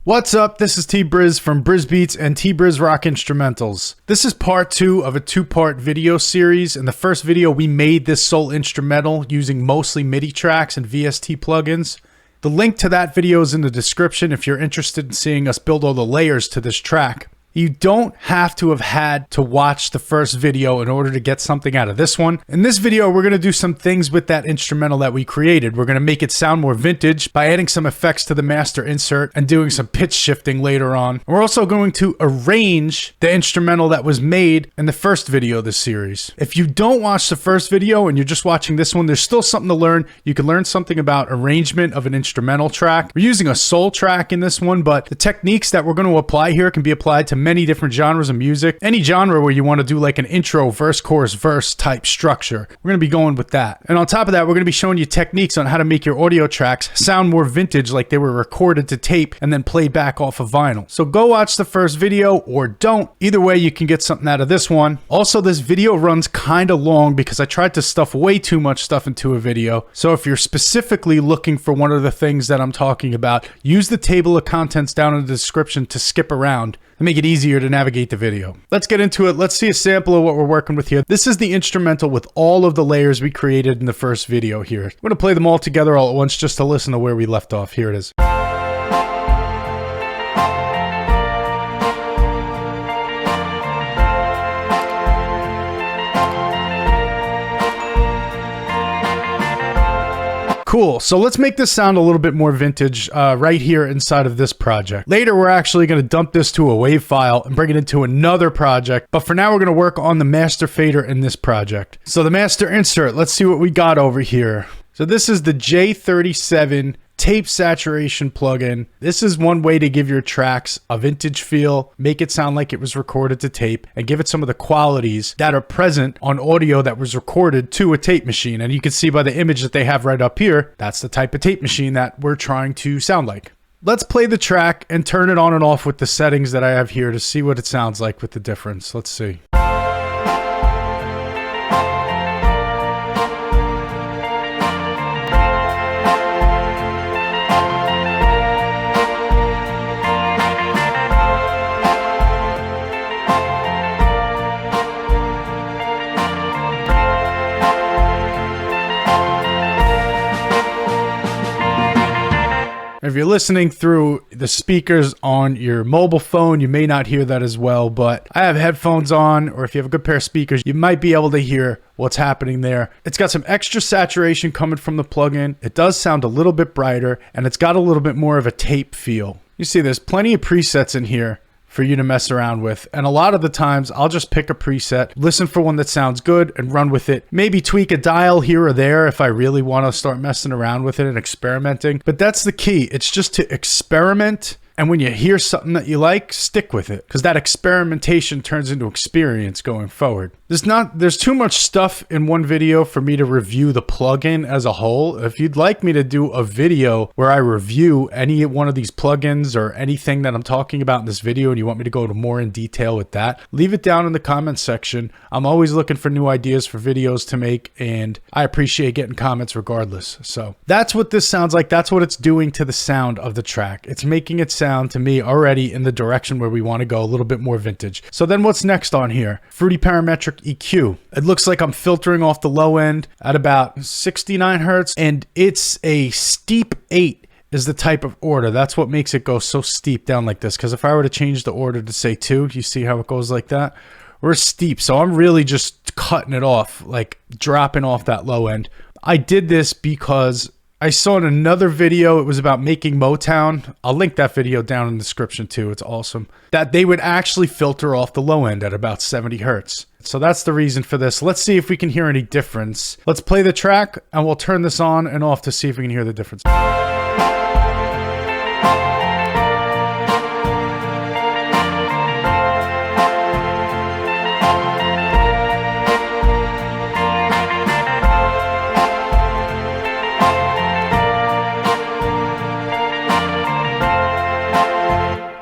What's up? This is T-Briz from Briz Beats and T-Briz Rock Instrumentals. This is part 2 of a 2-part video series. In the first video, we made this sole instrumental using mostly MIDI tracks and VST plugins. The link to that video is in the description if you're interested in seeing us build all the layers to this track. You don't have to have had to watch the first video in order to get something out of this one. In this video, we're going to do some things with that instrumental that we created. We're going to make it sound more vintage by adding some effects to the master insert and doing some pitch shifting later on. We're also going to arrange the instrumental that was made in the first video of this series. If you don't watch the first video and you're just watching this one, there's still something to learn. You can learn something about arrangement of an instrumental track. We're using a soul track in this one, but the techniques that we're going to apply here can be applied to many different genres of music. Any genre where you want to do like an intro, verse, chorus, verse type structure, we're going to be going with that. And on top of that, we're going to be showing you techniques on how to make your audio tracks sound more vintage, like they were recorded to tape and then played back off of vinyl. So go watch the first video or don't. Either way, you can get something out of this one. Also, this video runs kind of long because I tried to stuff way too much stuff into a video. So if you're specifically looking for one of the things that I'm talking about, use the table of contents down in the description to skip around and make it easier to navigate the video. Let's get into it. Let's see a sample of what we're working with here. This is the instrumental with all of the layers we created in the first video here. I'm going to play them all together all at once just to listen to where we left off. Here it is. Cool, so let's make this sound a little bit more vintage right here inside of this project. Later, we're actually going to dump this to a WAV file and bring it into another project, but for now, we're going to work on the master fader in this project. So the master insert, let's see what we got over here. So this is the J37 tape saturation plugin. This is one way to give your tracks a vintage feel, make it sound like it was recorded to tape, and give it some of the qualities that are present on audio that was recorded to a tape machine. And you can see by the image that they have right up here, that's the type of tape machine that we're trying to sound like. Let's play the track and turn it on and off with the settings that I have here to see what it sounds like with the difference. Let's see. If you're listening through the speakers on your mobile phone, you may not hear that as well, but I have headphones on, or if you have a good pair of speakers, you might be able to hear what's happening there. It's got some extra saturation coming from the plugin. It does sound a little bit brighter, and it's got a little bit more of a tape feel. You see, there's plenty of presets in here for you to mess around with. And a lot of the times I'll just pick a preset, listen for one that sounds good and run with it. Maybe tweak a dial here or there if I really want to start messing around with it and experimenting. But that's the key. It's just to experiment. And when you hear something that you like, stick with it, because that experimentation turns into experience going forward. There's too much stuff in one video for me to review the plugin as a whole. If you'd like me to do a video where I review any one of these plugins or anything that I'm talking about in this video, and you want me to go to more in detail with that, leave it down in the comments section. I'm always looking for new ideas for videos to make, and I appreciate getting comments regardless. So that's what this sounds like. That's what it's doing to the sound of the track. It's making it sound to me already in the direction where we want to go, a little bit more vintage. So then what's next on here? Fruity Parametric EQ. It looks like I'm filtering off the low end at about 69 hertz, and it's a steep 8 is the type of order. That's what makes it go so steep down like this, because if I were to change the order to say 2, you see how it goes like that? We're steep, so I'm really just cutting it off, like dropping off that low end. I did this because I saw in another video, it was about making Motown. I'll link that video down in the description too. It's awesome. That they would actually filter off the low end at about 70 hertz. So that's the reason for this. Let's see if we can hear any difference. Let's play the track and we'll turn this on and off to see if we can hear the difference.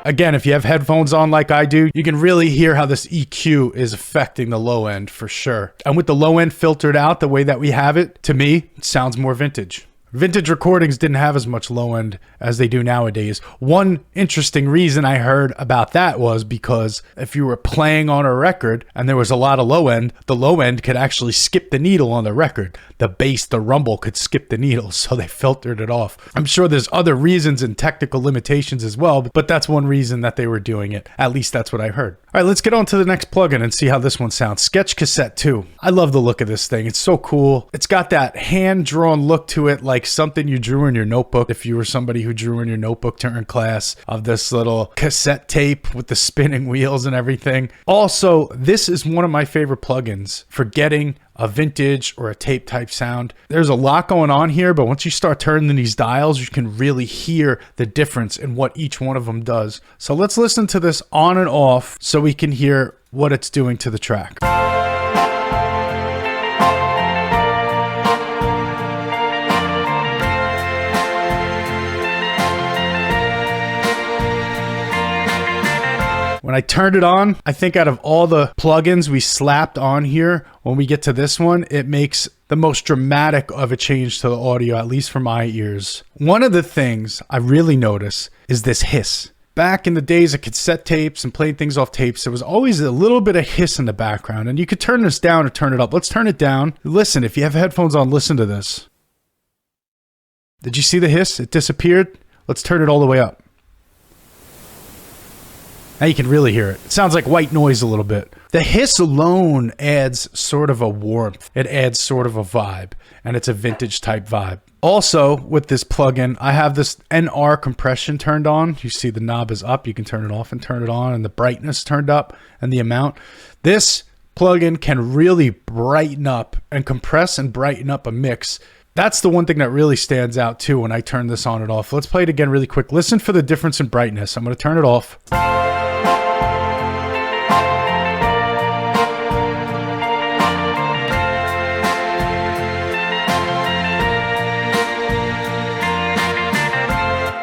Again, if you have headphones on like I do, you can really hear how this EQ is affecting the low end for sure. And with the low end filtered out the way that we have it, to me, it sounds more vintage. Vintage recordings didn't have as much low end as they do nowadays. One interesting reason I heard about that was because if you were playing on a record and there was a lot of low end, the low end could actually skip the needle on the record. The bass, the rumble could skip the needle, so they filtered it off. I'm sure there's other reasons and technical limitations as well, but that's one reason that they were doing it. At least that's what I heard. All right, let's get on to the next plugin and see how this one sounds. Sketch Cassette 2. I love the look of this thing. It's so cool. It's got that hand-drawn look to it, like something you drew in your notebook. If you were somebody who drew in your notebook during class, of this little cassette tape with the spinning wheels and everything. Also, this is one of my favorite plugins for getting a vintage or a tape type sound. There's a lot going on here, but once you start turning these dials, you can really hear the difference in what each one of them does. So let's listen to this on and off so we can hear what it's doing to the track. When I turned it on, I think out of all the plugins we slapped on here, when we get to this one, it makes the most dramatic of a change to the audio, at least for my ears. One of the things I really notice is this hiss. Back in the days of cassette tapes and playing things off tapes, there was always a little bit of hiss in the background, and you could turn this down or turn it up. Let's turn it down. Listen, if you have headphones on, listen to this. Did you see the hiss? It disappeared. Let's turn it all the way up. Now you can really hear it. It sounds like white noise a little bit. The hiss alone adds sort of a warmth. It adds sort of a vibe, and it's a vintage type vibe. Also, with this plugin, I have this NR compression turned on. You see the knob is up. You can turn it off and turn it on, and the brightness turned up and the amount. This plugin can really brighten up and compress and brighten up a mix. That's the one thing that really stands out too when I turn this on and off. Let's play it again really quick. Listen for the difference in brightness. I'm going to turn it off.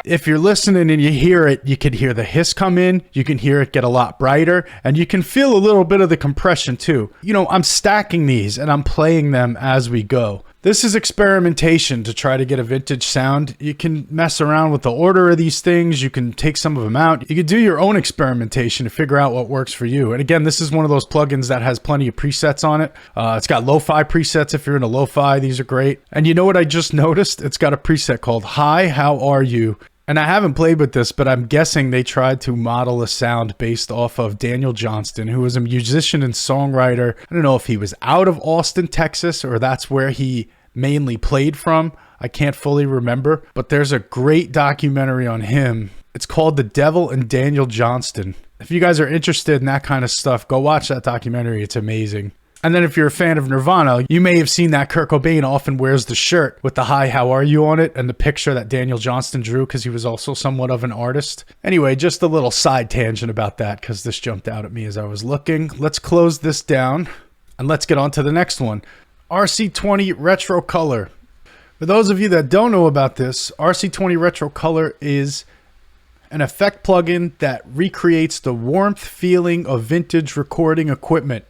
If you're listening and you hear it, you can hear the hiss come in, you can hear it get a lot brighter, and you can feel a little bit of the compression too. You know, I'm stacking these and I'm playing them as we go. This is experimentation to try to get a vintage sound. You can mess around with the order of these things. You can take some of them out. You can do your own experimentation to figure out what works for you. And again, this is one of those plugins that has plenty of presets on it. It's got lo-fi presets if you're into lo-fi. These are great. And you know what I just noticed? It's got a preset called Hi, How Are You? And I haven't played with this, but I'm guessing they tried to model a sound based off of Daniel Johnston, who was a musician and songwriter. I don't know if he was out of Austin, Texas, or that's where he mainly played from. I can't fully remember, but there's a great documentary on him. It's called The Devil and Daniel Johnston. If you guys are interested in that kind of stuff, go watch that documentary. It's amazing. And then if you're a fan of Nirvana, you may have seen that Kurt Cobain often wears the shirt with the Hi, How Are You on it and the picture that Daniel Johnston drew because he was also somewhat of an artist. Anyway, just a little side tangent about that because this jumped out at me as I was looking. Let's close this down and let's get on to the next one. RC20 Retro Color. For those of you that don't know about this, RC20 Retro Color is an effect plugin that recreates the warmth feeling of vintage recording equipment.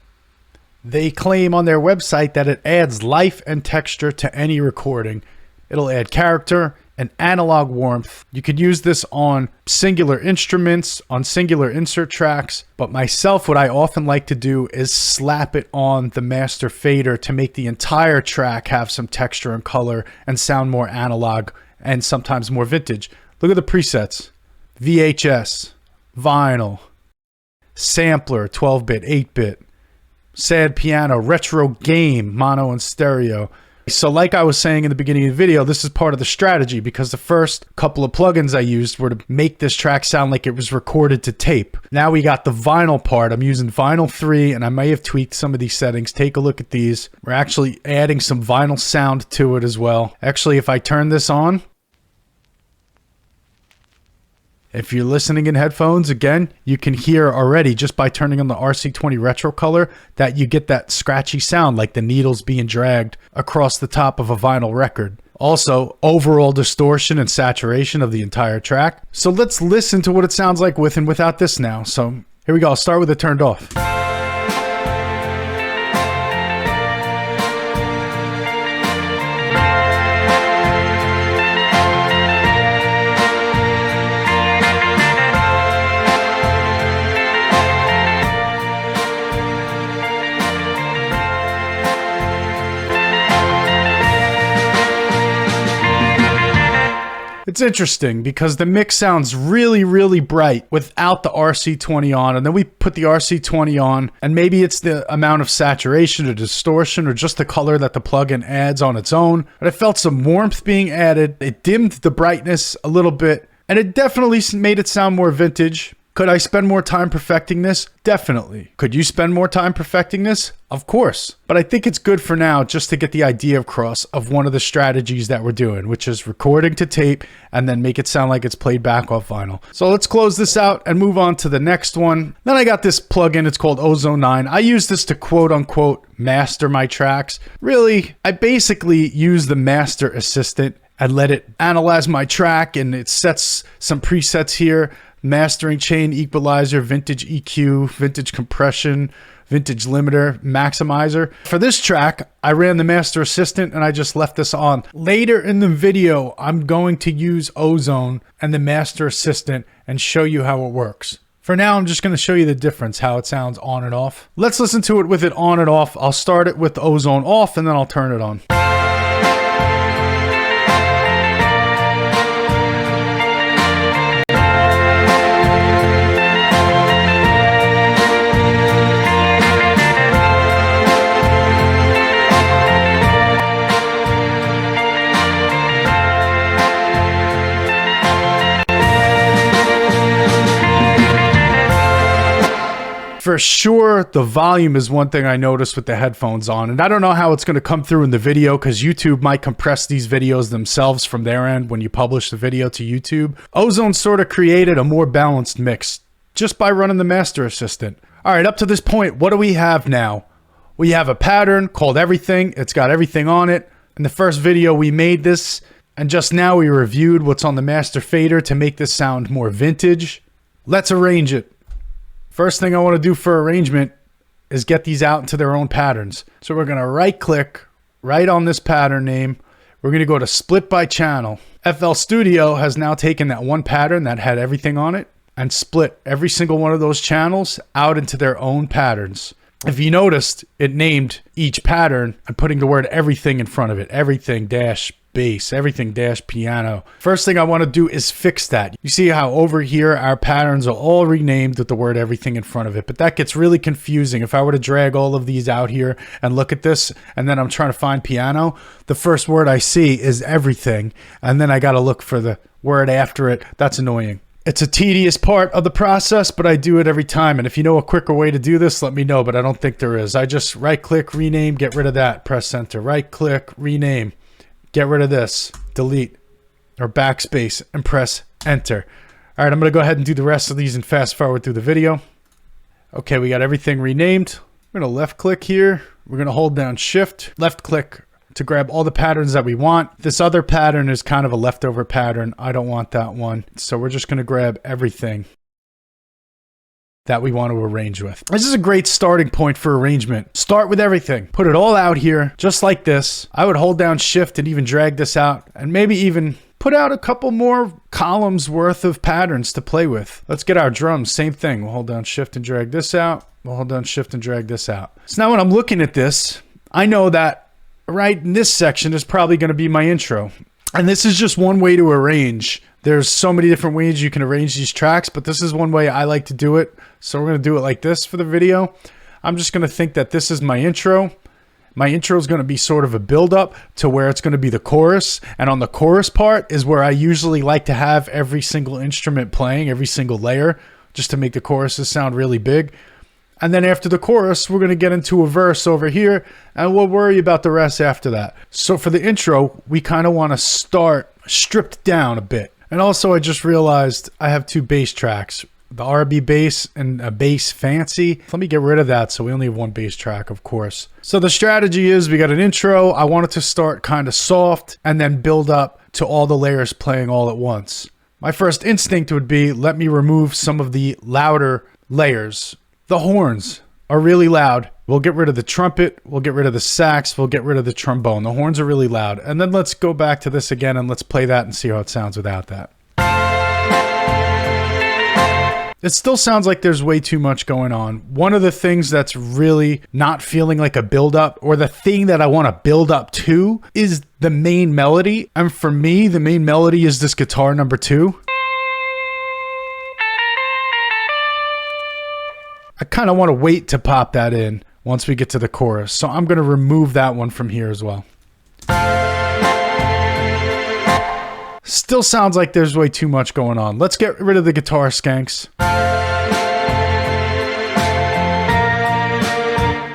They claim on their website that it adds life and texture to any recording. It'll add character and analog warmth. You could use this on singular instruments, on singular insert tracks, but myself, what I often like to do is slap it on the master fader to make the entire track have some texture and color and sound more analog and sometimes more vintage. Look at the presets. VHS, vinyl, sampler, 12-bit, 8-bit, sad piano, retro game, mono and stereo. So like I was saying in the beginning of the video, this is part of the strategy because the first couple of plugins I used were to make this track sound like it was recorded to tape. Now we got the vinyl part. I'm using vinyl 3 and I may have tweaked some of these settings. Take a look at these. We're actually adding some vinyl sound to it as well. Actually, if I turn this on, if you're listening in headphones, again, you can hear already just by turning on the RC20 Retro Color that you get that scratchy sound like the needles being dragged across the top of a vinyl record. Also, overall distortion and saturation of the entire track. So let's listen to what it sounds like with and without this now. So here we go. I'll start with it turned off. It's interesting because the mix sounds really, really bright without the RC20 on, and then we put the RC20 on, and maybe it's the amount of saturation or distortion or just the color that the plugin adds on its own, but I felt some warmth being added. It dimmed the brightness a little bit, and it definitely made it sound more vintage. Could I spend more time perfecting this? Definitely. Could you spend more time perfecting this? Of course. But I think it's good for now just to get the idea across of one of the strategies that we're doing, which is recording to tape and then make it sound like it's played back off vinyl. So let's close this out and move on to the next one. Then I got this plugin. It's called Ozone 9. I use this to quote unquote master my tracks. Really, I basically use the master assistant and let it analyze my track, and it sets some presets here. Mastering chain, equalizer, vintage EQ, vintage compression, vintage limiter, maximizer. For this track, I ran the master assistant and I just left this on. Later in the video, I'm going to use Ozone and the master assistant and show you how it works. For now, I'm just going to show you the difference, how it sounds on and off. Let's listen to it with it on and off. I'll start it with Ozone off and then I'll turn it on. For sure, the volume is one thing I noticed with the headphones on, and I don't know how it's going to come through in the video because YouTube might compress these videos themselves from their end when you publish the video to YouTube. Ozone sort of created a more balanced mix just by running the master assistant. All right, up to this point, what do we have now? We have a pattern called Everything. It's got everything on it. In the first video, we made this, and just now we reviewed what's on the master fader to make this sound more vintage. Let's arrange it. First thing I want to do for arrangement is get these out into their own patterns. So we're going to right click right on this pattern name. We're going to go to split by channel. FL Studio has now taken that one pattern that had everything on it and split every single one of those channels out into their own patterns. If you noticed, it named each pattern and putting the word everything in front of it. Everything dash bass, everything dash piano. First thing I want to do is fix that. You see how over here our patterns are all renamed with the word everything in front of it, but that gets really confusing. If I were to drag all of these out here and look at this, and then I'm trying to find piano, the first word I see is everything, and then I got to look for the word after it. That's annoying. It's a tedious part of the process, but I do it every time. And if you know a quicker way to do this, let me know, but I don't think there is. I just right click, rename, get rid of that, press enter, right click, rename. Get rid of this, delete, or backspace, and press enter. All right, I'm going to go ahead and do the rest of these and fast forward through the video. Okay, we got everything renamed. We're going to left click here. We're going to hold down shift, left click to grab all the patterns that we want. This other pattern is kind of a leftover pattern. I don't want that one. So we're just going to grab everything that we want to arrange with. This is a great starting point for arrangement. Start with everything. Put it all out here, just like this. I would hold down shift and even drag this out, and maybe even put out a couple more columns worth of patterns to play with. Let's get our drums. Same thing. We'll hold down shift and drag this out. We'll hold down shift and drag this out. So now when I'm looking at this, I know that right in this section is probably going to be my intro. And this is just one way to arrange. There's so many different ways you can arrange these tracks, but this is one way I like to do it. So we're going to do it like this for the video. I'm just going to think that this is my intro. My intro is going to be sort of a build up to where it's going to be the chorus. And on the chorus part is where I usually like to have every single instrument playing, every single layer, just to make the choruses sound really big. And then after the chorus, we're going to get into a verse over here, and we'll worry about the rest after that. So for the intro, we kind of want to start stripped down a bit. And also, I just realized I have two bass tracks, the RB bass and a bass fancy. Let me get rid of that so we only have one bass track, of course. So the strategy is we got an intro. I want it to start kind of soft and then build up to all the layers playing all at once. My first instinct would be, let me remove some of the louder layers. The horns are really loud. We'll get rid of the trumpet. We'll get rid of the sax. We'll get rid of the trombone. The horns are really loud. And then let's go back to this again and let's play that and see how it sounds without that. It still sounds like there's way too much going on. One of the things that's really not feeling like a build-up, or the thing that I want to build up to, is the main melody. And for me, the main melody is this guitar number 2. I kind of want to wait to pop that in once we get to the chorus. So I'm going to remove that one from here as well. Still sounds like there's way too much going on. Let's get rid of the guitar skanks.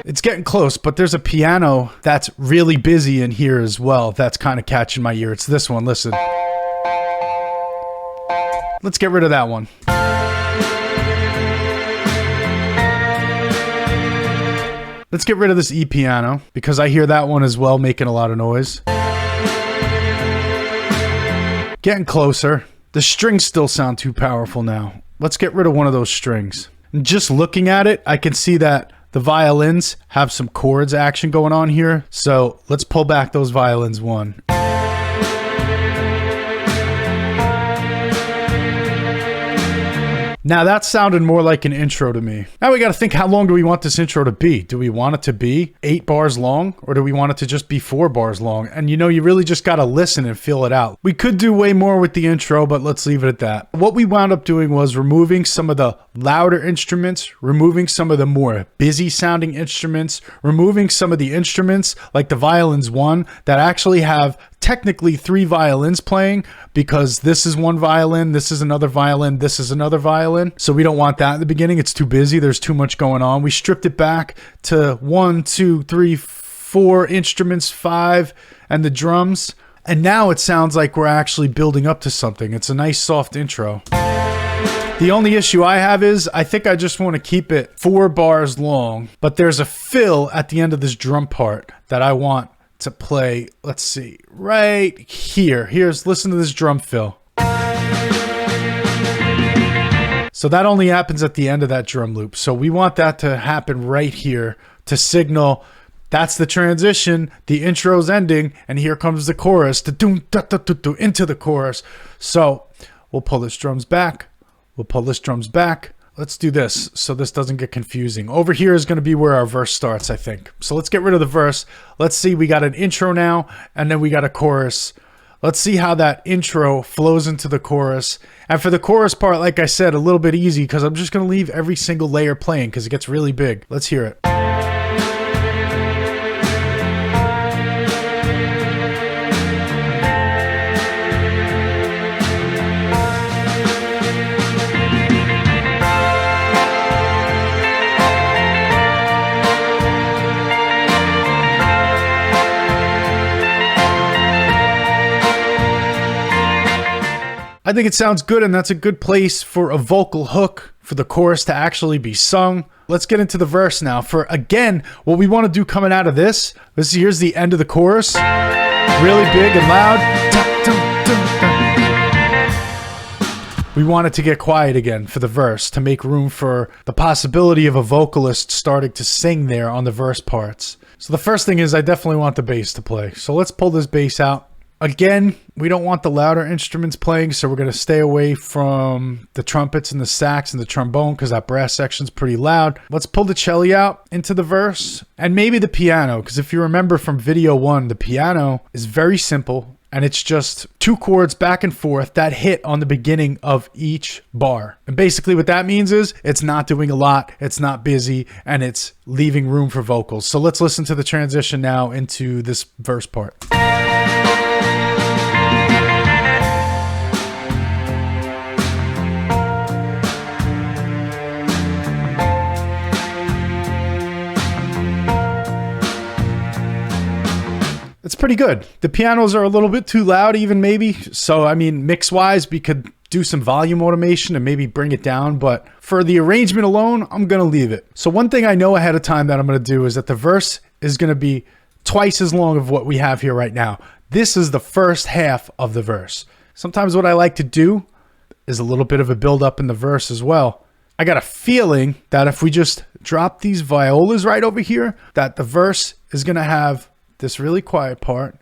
It's getting close, but there's a piano that's really busy in here as well. That's kind of catching my ear. It's this one. Listen. Let's get rid of that one. Let's get rid of this E piano because I hear that one as well making a lot of noise. Getting closer. The strings still sound too powerful now. Let's get rid of one of those strings. And just looking at it, I can see that the violins have some chords action going on here. So let's pull back those violins one. Now that sounded more like an intro to me. Now we got to think, how long do we want this intro to be? Do we want it to be 8 bars long, or do we want it to just be 4 bars long? And you know, you really just got to listen and feel it out. We could do way more with the intro, but let's leave it at that. What we wound up doing was removing some of the louder instruments, removing some of the more busy sounding instruments, removing some of the instruments like the violins one that actually have technically 3 violins playing, because this is one violin, this is another violin, this is another violin. So we don't want that in the beginning. It's too busy. There's too much going on. We stripped it back to 1, 2, 3, 4 instruments, 5, and the drums. And now it sounds like we're actually building up to something. It's a nice soft intro. The only issue I have is I think I just want to keep it 4 bars long, but there's a fill at the end of this drum part that I want to play. Let's see, right here. Listen to this drum fill. So that only happens at the end of that drum loop. So we want that to happen right here to signal that's the transition. The intro's ending, and here comes the chorus. Into the chorus. So we'll pull this drums back. We'll pull this drums back. Let's do this so this doesn't get confusing. Over here is going to be where our verse starts, I think. So let's get rid of the verse. Let's see, we got an intro now, and then we got a chorus. Let's see how that intro flows into the chorus. And for the chorus part, like I said, a little bit easy because I'm just going to leave every single layer playing because it gets really big. Let's hear it. I think it sounds good, and that's a good place for a vocal hook for the chorus to actually be sung. Let's get into the verse now. For, again, what we want to do coming out of this, here's the end of the chorus. Really big and loud. We want it to get quiet again for the verse to make room for the possibility of a vocalist starting to sing there on the verse parts. So the first thing is I definitely want the bass to play. So let's pull this bass out. Again, we don't want the louder instruments playing, so we're going to stay away from the trumpets and the sax and the trombone because that brass section's pretty loud. Let's pull the cello out into the verse and maybe the piano, because if you remember from video 1, the piano is very simple and it's just 2 chords back and forth that hit on the beginning of each bar. And basically what that means is it's not doing a lot, it's not busy, and it's leaving room for vocals. So let's listen to the transition now into this verse part. It's pretty good. The pianos are a little bit too loud even maybe. So, I mean, mix-wise, we could do some volume automation and maybe bring it down. But for the arrangement alone, I'm going to leave it. So one thing I know ahead of time that I'm going to do is that the verse is going to be twice as long of what we have here right now. This is the first half of the verse. Sometimes what I like to do is a little bit of a build up in the verse as well. I got a feeling that if we just drop these violas right over here, that the verse is going to have this really quiet part.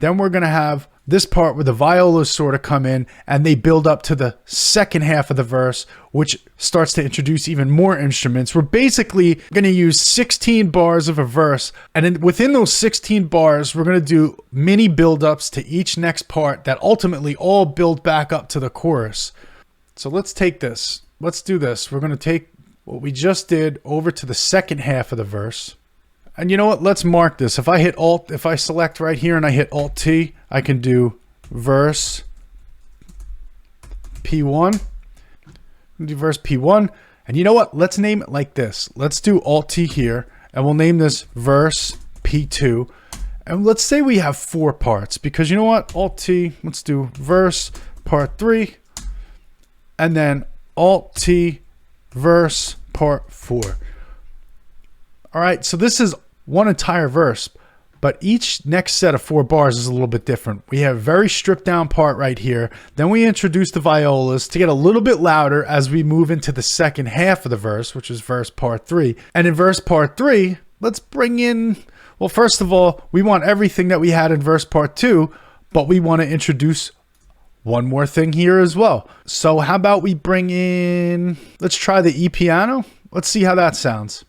Then we're going to have this part where the violas sort of come in and they build up to the second half of the verse, which starts to introduce even more instruments. We're basically going to use 16 bars of a verse, and within those 16 bars, we're going to do mini build-ups to each next part that ultimately all build back up to the chorus. So let's take this. Let's do this. We're going to take what we just did over to the second half of the verse. And you know what? Let's mark this. If I select right here and I hit Alt T, I can do verse P1. Do verse P1. And you know what? Let's name it like this. Let's do Alt T here, and we'll name this verse P2. And let's say we have 4 parts, because you know what? Alt T, let's do verse part 3, and then Alt T verse part 4. All right, so this is one entire verse, but each next set of 4 bars is a little bit different. We have a very stripped down part right here. Then we introduce the violas to get a little bit louder as we move into the second half of the verse, which is verse part 3. And in verse part 3, let's bring in, well, first of all, we want everything that we had in verse part 2, but we want to introduce one more thing here as well. So how about we bring in, let's try the E piano. Let's see how that sounds.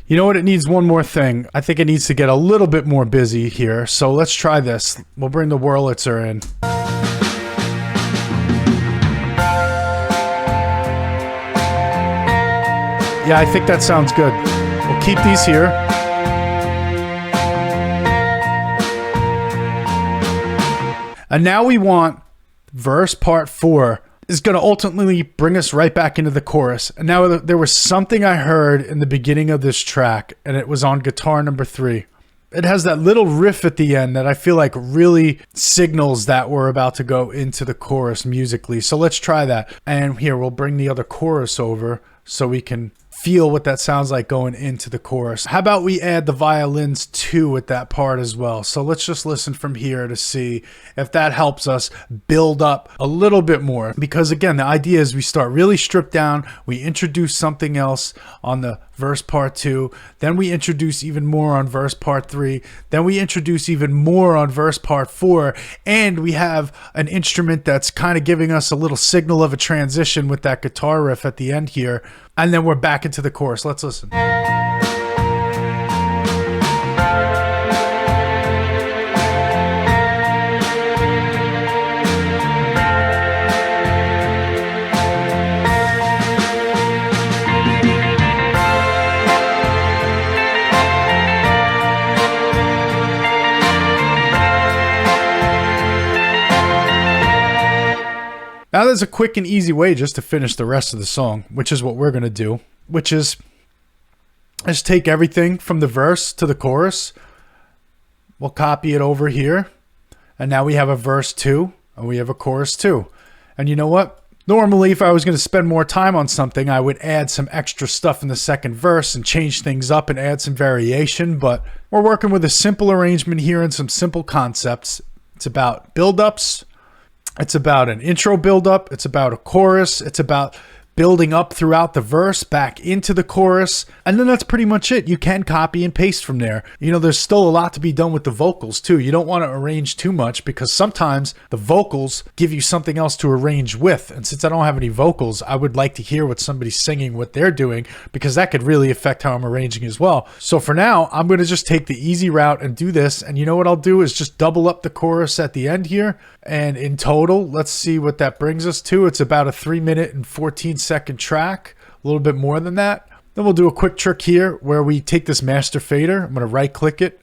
You know what? It needs one more thing. I think it needs to get a little bit more busy here. So let's try this. We'll bring the Wurlitzer in. Yeah, I think that sounds good. We'll keep these here. And now we want verse part 4. Is going to ultimately bring us right back into the chorus. And now there was something I heard in the beginning of this track, and it was on guitar number 3. It has that little riff at the end that I feel like really signals that we're about to go into the chorus musically. So let's try that. And here, we'll bring the other chorus over so we can feel what that sounds like going into the chorus. How about we add the violins too at that part as well? So let's just listen from here to see if that helps us build up a little bit more. Because again, the idea is we start really stripped down, we introduce something else on the verse part 2, then we introduce even more on verse part 3, then we introduce even more on verse part 4, and we have an instrument that's kind of giving us a little signal of a transition with that guitar riff at the end here, and then we're back into the chorus. Let's listen. Now there's a quick and easy way just to finish the rest of the song, which is what we're going to do, which is just take everything from the verse to the chorus. We'll copy it over here. And now we have a verse 2 and we have a chorus 2. And you know what? Normally, if I was going to spend more time on something, I would add some extra stuff in the second verse and change things up and add some variation. But we're working with a simple arrangement here and some simple concepts. It's about build-ups. It's about an intro build-up. It's about a chorus. It's about building up throughout the verse back into the chorus. And then that's pretty much it. You can copy and paste from there. You know, there's still a lot to be done with the vocals too. You don't want to arrange too much because sometimes the vocals give you something else to arrange with. And since I don't have any vocals, I would like to hear what somebody's singing, what they're doing, because that could really affect how I'm arranging as well. So for now, I'm going to just take the easy route and do this. And you know what I'll do is just double up the chorus at the end here. And in total, let's see what that brings us to. It's about a 3-minute and 14-second track, a little bit more than that. Then we'll do a quick trick here where we take this master fader. I'm going to right click it,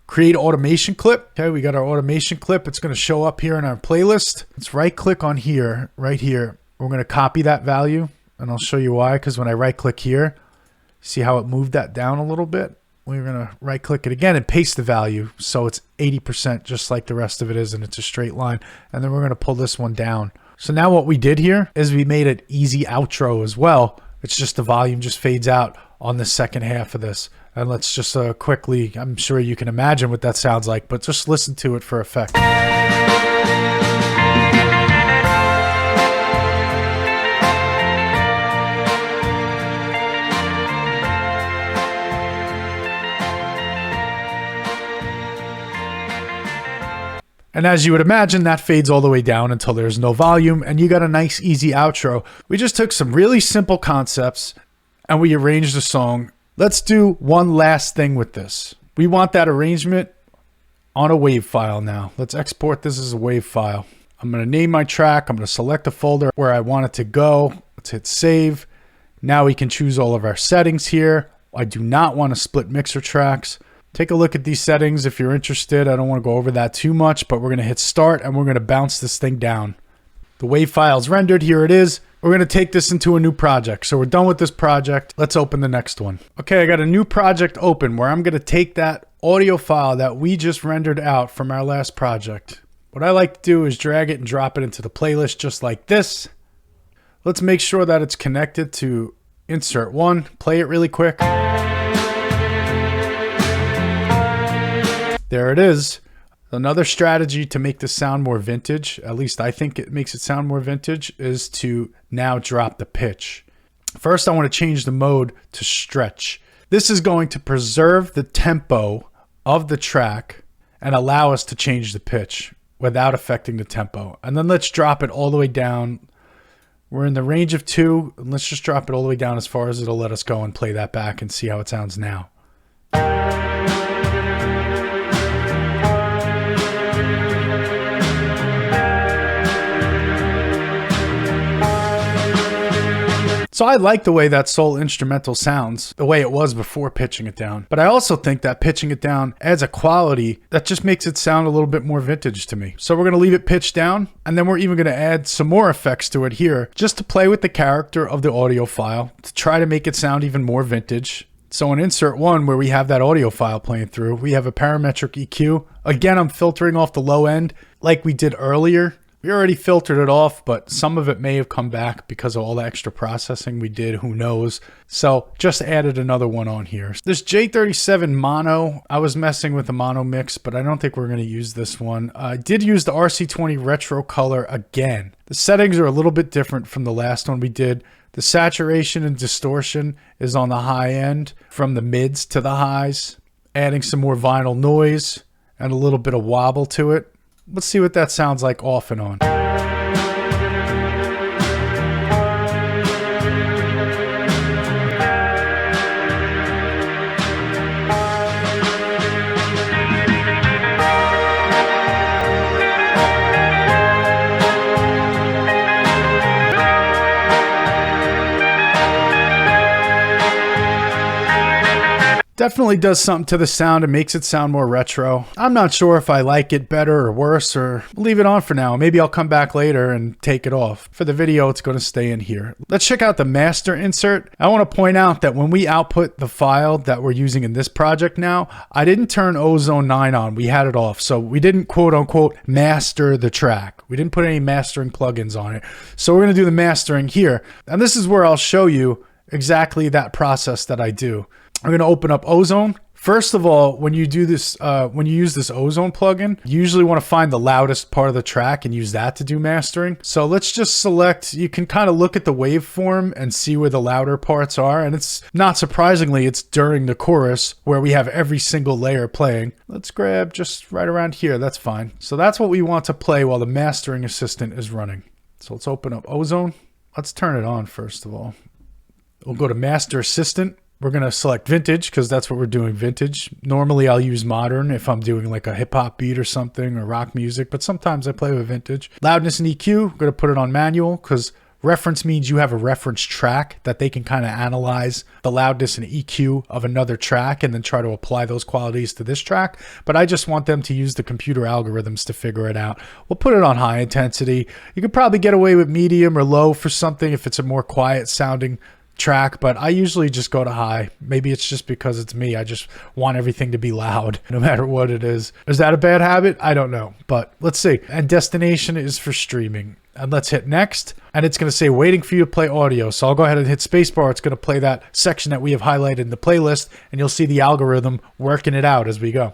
create automation clip. Okay, we got our automation clip. It's going to show up here in our playlist. Let's right click on here, right here. We're going to copy that value and I'll show you why. Because when I right click here, see how it moved that down a little bit? We're going to right click it again and paste the value. So it's 80% just like the rest of it is, and it's a straight line. And then we're going to pull this one down. So now what we did here is we made an easy outro as well. It's just the volume just fades out on the second half of this. And let's just quickly, I'm sure you can imagine what that sounds like, but just listen to it for effect. And as you would imagine, that fades all the way down until there's no volume, and you got a nice, easy outro. We just took some really simple concepts and we arranged the song. Let's do one last thing with this. We want that arrangement on a WAV file now. Let's export this as a WAV file. I'm going to name my track. I'm going to select a folder where I want it to go. Let's hit save. Now we can choose all of our settings here. I do not want to split mixer tracks. Take a look at these settings if you're interested. I don't want to go over that too much, but we're going to hit start and we're going to bounce this thing down. The WAV file is rendered. Here it is. We're going to take this into a new project. So we're done with this project. Let's open the next one. Okay, I got a new project open where I'm going to take that audio file that we just rendered out from our last project. What I like to do is drag it and drop it into the playlist just like this. Let's make sure that it's connected to insert one. Play it really quick. There it is. Another strategy to make this sound more vintage, at least I think it makes it sound more vintage, is to now drop the pitch. First, I want to change the mode to stretch. This is going to preserve the tempo of the track and allow us to change the pitch without affecting the tempo. And then let's drop it all the way down. We're in the range of 2, and let's just drop it all the way down as far as it'll let us go and play that back and see how it sounds now. So I like the way that soul instrumental sounds, the way it was before pitching it down. But I also think that pitching it down adds a quality that just makes it sound a little bit more vintage to me. So we're going to leave it pitched down, and then we're even going to add some more effects to it here, just to play with the character of the audio file, to try to make it sound even more vintage. So in insert 1, where we have that audio file playing through, we have a parametric EQ. Again, I'm filtering off the low end like we did earlier. We already filtered it off, but some of it may have come back because of all the extra processing we did, who knows. So just added another one on here. This J37 mono, I was messing with the mono mix, but I don't think we're going to use this one. I did use the RC20 retro color again. The settings are a little bit different from the last one we did. The saturation and distortion is on the high end, from the mids to the highs, adding some more vinyl noise and a little bit of wobble to it. Let's see what that sounds like off and on. Definitely does something to the sound and makes it sound more retro. I'm not sure if I like it better or worse, or leave it on for now. Maybe I'll come back later and take it off. For the video, it's going to stay in here. Let's check out the master insert. I want to point out that when we output the file that we're using in this project now, I didn't turn Ozone 9 on. We had it off. So we didn't quote unquote master the track. We didn't put any mastering plugins on it. So we're going to do the mastering here. And this is where I'll show you exactly that process that I do. I'm going to open up Ozone. First of all, when you do this, when you use this Ozone plugin, you usually want to find the loudest part of the track and use that to do mastering. So let's just select, you can kind of look at the waveform and see where the louder parts are. And it's not surprisingly, it's during the chorus where we have every single layer playing. Let's grab just right around here. That's fine. So that's what we want to play while the mastering assistant is running. So let's open up Ozone. Let's turn it on first of all. We'll go to Master Assistant. We're going to select vintage because that's what we're doing, vintage. Normally I'll use modern if I'm doing like a hip hop beat or something, or rock music, but sometimes I play with vintage. Loudness and EQ, I'm going to put it on manual because reference means you have a reference track that they can kind of analyze the loudness and EQ of another track and then try to apply those qualities to this track. But I just want them to use the computer algorithms to figure it out. We'll put it on high intensity. You could probably get away with medium or low for something if it's a more quiet sounding track, but I usually just go to high. Maybe it's just because it's me. I just want everything to be loud no matter what it is. Is that a bad habit? I don't know, but let's see. And destination is for streaming. And let's hit next. And it's going to say waiting for you to play audio. So I'll go ahead and hit spacebar. It's going to play that section that we have highlighted in the playlist, and you'll see the algorithm working it out as we go.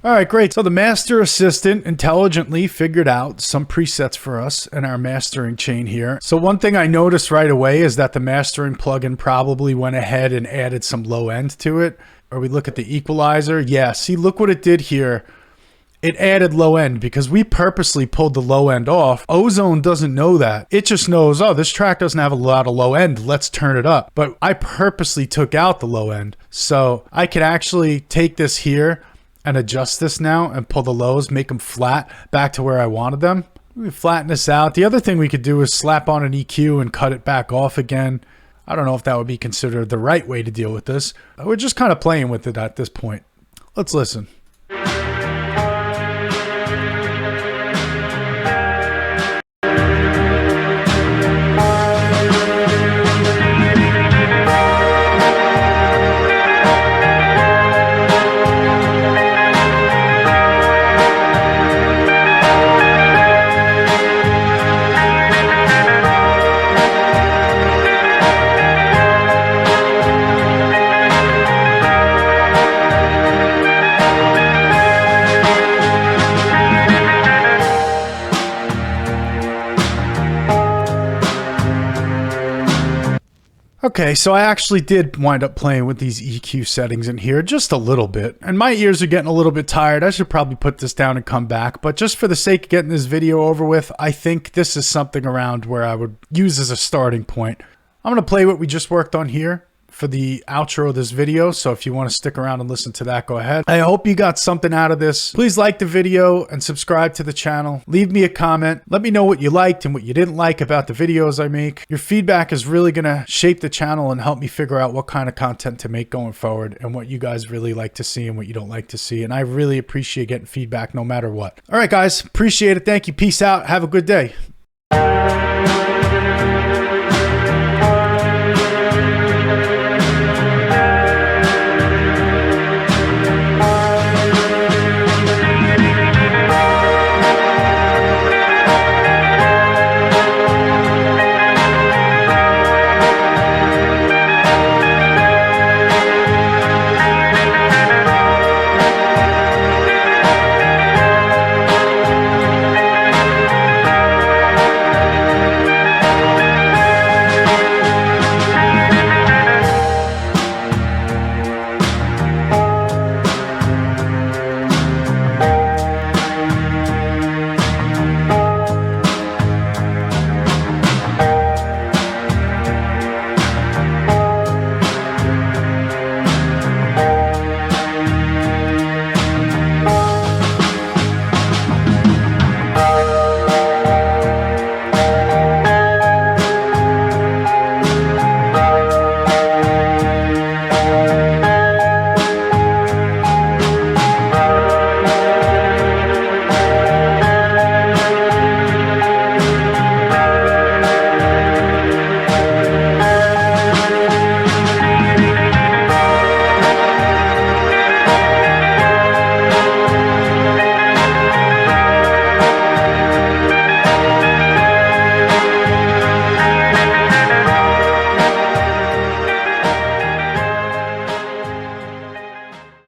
All right, great. So the master assistant intelligently figured out some presets for us in our mastering chain here. So one thing I noticed right away is that the mastering plugin probably went ahead and added some low end to it. Or we look at the equalizer. Yeah, see, look what it did here. It added low end because we purposely pulled the low end off. Ozone doesn't know that. It just knows, oh, this track doesn't have a lot of low end. Let's turn it up. But I purposely took out the low end. So I could actually take this here and adjust this now and pull the lows, make them flat back to where I wanted them. Let me flatten this out. The other thing we could do is slap on an EQ and cut it back off again. I don't know if that would be considered the right way to deal with this. We're just kind of playing with it at this point. Let's listen. Okay, so I actually did wind up playing with these EQ settings in here just a little bit, and my ears are getting a little bit tired. I should probably put this down and come back, but just for the sake of getting this video over with, I think this is something around where I would use as a starting point. I'm going to play what we just worked on here for the outro of this video, so if you want to stick around and listen to that, go ahead. I hope you got something out of this. Please like the video and subscribe to the channel. Leave me a comment. Let me know what you liked and what you didn't like about the videos I make. Your feedback is really going to shape the channel and help me figure out what kind of content to make going forward and what you guys really like to see and what you don't like to see. And I really appreciate getting feedback no matter what. All right, guys. Appreciate it. Thank you. Peace out. Have a good day.